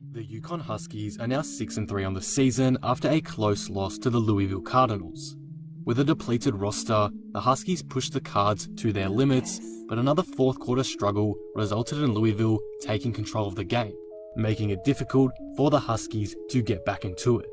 The UConn Huskies are now 6-3 on the season after a close loss to the Louisville Cardinals. With a depleted roster, the Huskies pushed the Cards to their limits, but another fourth quarter struggle resulted in Louisville taking control of the game, making it difficult for the Huskies to get back into it.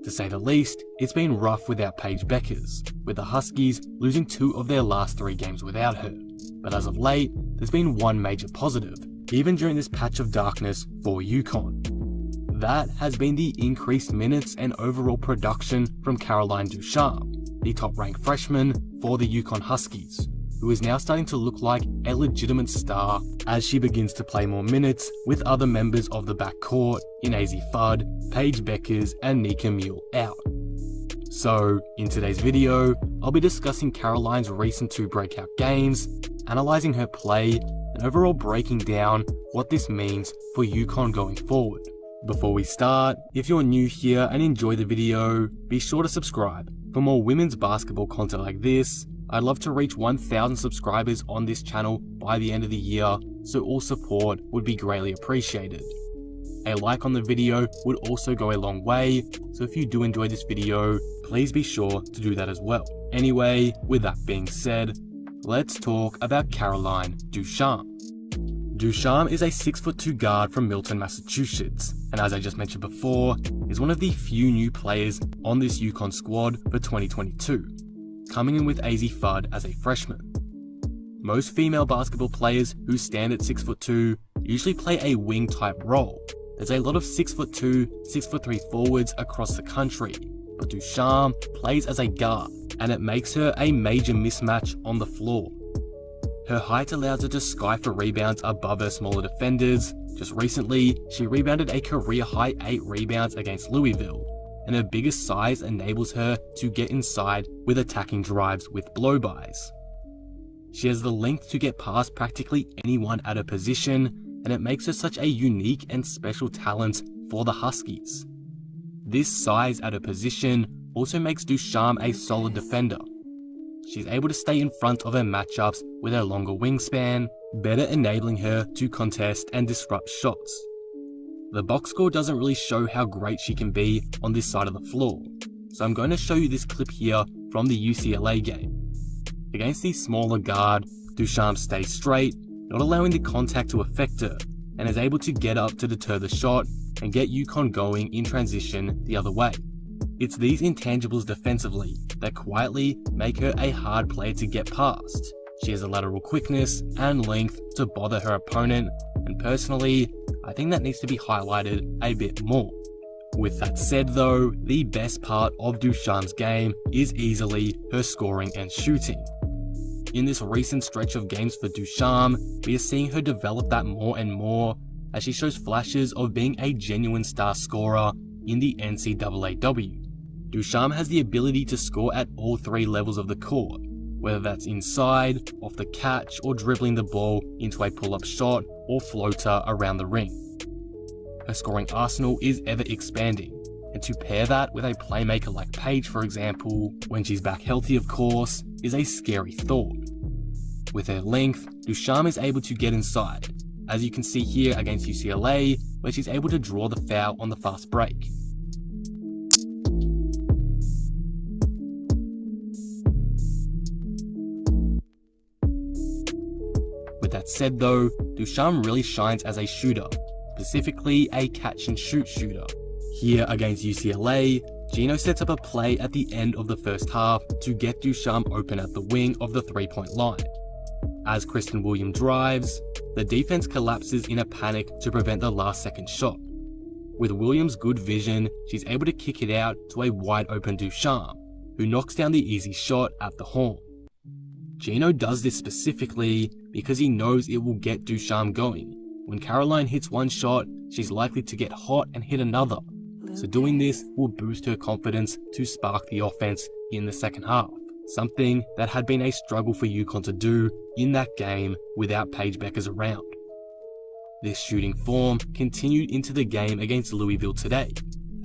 To say the least, it's been rough without Paige Bueckers, with the Huskies losing 2 of their last 3 games without her. But as of late, there's been one major positive, even during this patch of darkness for UConn. That has been the increased minutes and overall production from Caroline Ducharme, the top-ranked freshman for the UConn Huskies, who is now starting to look like a legitimate star as she begins to play more minutes with other members of the backcourt in Azzi Fudd, Paige Bueckers and Nika Muhl out. So, in today's video, I'll be discussing Caroline's recent 2 breakout games, analysing her play, and overall breaking down what this means for UConn going forward. Before we start, if you're new here and enjoy the video, be sure to subscribe. For more women's basketball content like this, I'd love to reach 1,000 subscribers on this channel by the end of the year, so all support would be greatly appreciated. A like on the video would also go a long way, so if you do enjoy this video, please be sure to do that as well. Anyway, with that being said, let's talk about Caroline Ducharme. Ducharme is a 6'2" guard from Milton, Massachusetts, and as I just mentioned before, is one of the few new players on this UConn squad for 2022, coming in with Azzi Fudd as a freshman. Most female basketball players who stand at 6'2" usually play a wing type role. There's a lot of 6'2", 6'3" forwards across the country, but Ducharme plays as a guard, and it makes her a major mismatch on the floor. Her height allows her to sky for rebounds above her smaller defenders. Just recently, she rebounded a career-high 8 rebounds against Louisville, and her biggest size enables her to get inside with attacking drives with blow-bys. She has the length to get past practically anyone at her position, and it makes her such a unique and special talent for the Huskies. This size at her position also makes Ducharme a solid defender. She's able to stay in front of her matchups with her longer wingspan, better enabling her to contest and disrupt shots. The box score doesn't really show how great she can be on this side of the floor, so I'm going to show you this clip here from the UCLA game. Against the smaller guard, Ducharme stays straight, not allowing the contact to affect her, and is able to get up to deter the shot and get UConn going in transition the other way. It's these intangibles defensively that quietly make her a hard player to get past. She has the lateral quickness and length to bother her opponent, and personally, I think that needs to be highlighted a bit more. With that said though, the best part of Ducharme's game is easily her scoring and shooting. In this recent stretch of games for Ducharme, we are seeing her develop that more and more as she shows flashes of being a genuine star scorer in the NCAAW. Ducharme has the ability to score at all 3 levels of the court, whether that's inside, off the catch, or dribbling the ball into a pull-up shot or floater around the ring. Her scoring arsenal is ever expanding, and to pair that with a playmaker like Paige, for example, when she's back healthy of course, is a scary thought. With her length, Ducharme is able to get inside, as you can see here against UCLA, where she's able to draw the foul on the fast break. With that said though, Ducharme really shines as a shooter, specifically a catch-and-shoot shooter. Here against UCLA, Gino sets up a play at the end of the first half to get Ducharme open at the wing of the 3-point line. As Kristen Williams drives, the defense collapses in a panic to prevent the last-second shot. With Williams' good vision, she's able to kick it out to a wide-open Ducharme, who knocks down the easy shot at the horn. Gino does this specifically because he knows it will get Ducharme going. When Caroline hits one shot, she's likely to get hot and hit another. So doing this will boost her confidence to spark the offense in the second half, something that had been a struggle for UConn to do in that game without Paige Bueckers around. This shooting form continued into the game against Louisville today,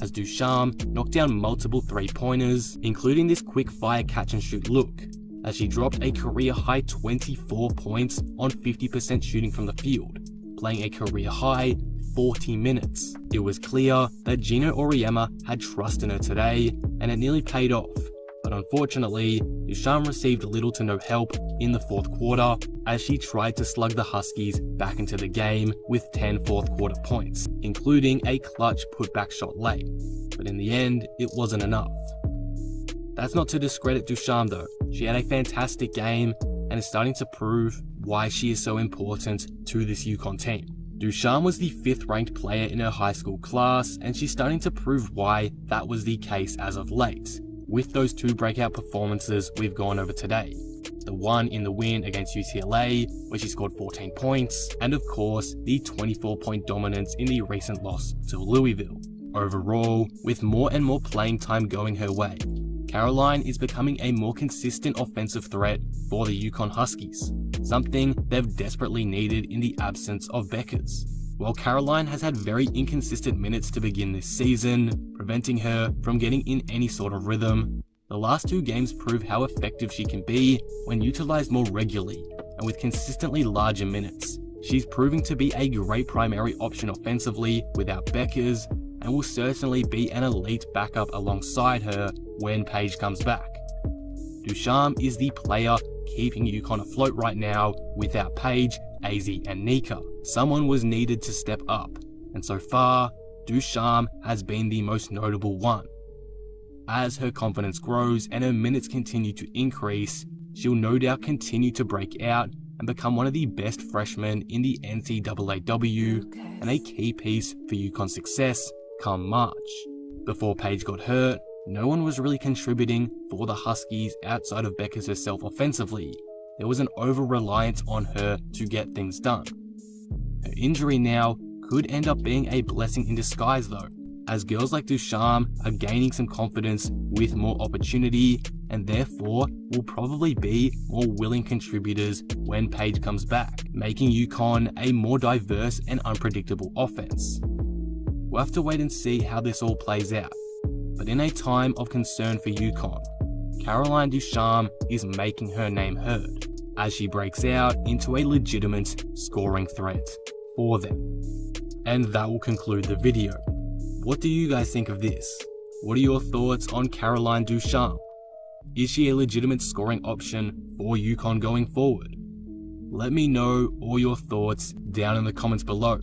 as Ducharme knocked down multiple 3-pointers, including this quick-fire catch-and-shoot look, as she dropped a career-high 24 points on 50% shooting from the field, playing a career-high 40 minutes. It was clear that Gino Auriemma had trust in her today, and it nearly paid off. But unfortunately, Ducharme received little to no help in the fourth quarter as she tried to slug the Huskies back into the game with 10 fourth quarter points, including a clutch putback shot late. But in the end, it wasn't enough. That's not to discredit Ducharme though. She had a fantastic game and is starting to prove why she is so important to this UConn team. Ducharme was the 5th ranked player in her high school class, and she's starting to prove why that was the case as of late, with those 2 breakout performances we've gone over today. The one in the win against UCLA, where she scored 14 points, and of course, the 24-point dominance in the recent loss to Louisville. Overall, with more and more playing time going her way, Caroline is becoming a more consistent offensive threat for the UConn Huskies, something they've desperately needed in the absence of Bueckers. While Caroline has had very inconsistent minutes to begin this season, preventing her from getting in any sort of rhythm, the last 2 games prove how effective she can be when utilized more regularly and with consistently larger minutes. She's proving to be a great primary option offensively without Bueckers, and will certainly be an elite backup alongside her when Paige comes back. Ducharme is the player keeping UConn afloat right now without Paige, Azzi and Nika. Someone was needed to step up, and so far, Ducharme has been the most notable one. As her confidence grows and her minutes continue to increase, she'll no doubt continue to break out and become one of the best freshmen in the NCAAW and a key piece for UConn's success come March. Before Paige got hurt, no one was really contributing for the Huskies outside of Bueckers herself offensively. There was an over-reliance on her to get things done. Her injury now could end up being a blessing in disguise though, as girls like Ducharme are gaining some confidence with more opportunity and therefore will probably be more willing contributors when Paige comes back, making UConn a more diverse and unpredictable offense. We'll have to wait and see how this all plays out, but in a time of concern for UConn, Caroline Ducharme is making her name heard as she breaks out into a legitimate scoring threat for them. And that will conclude the video. What do you guys think of this? What are your thoughts on Caroline Ducharme? Is she a legitimate scoring option for UConn going forward? Let me know all your thoughts down in the comments below.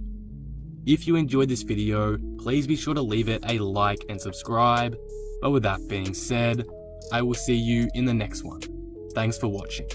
If you enjoyed this video, please be sure to leave it a like and subscribe. But with that being said, I will see you in the next one. Thanks for watching.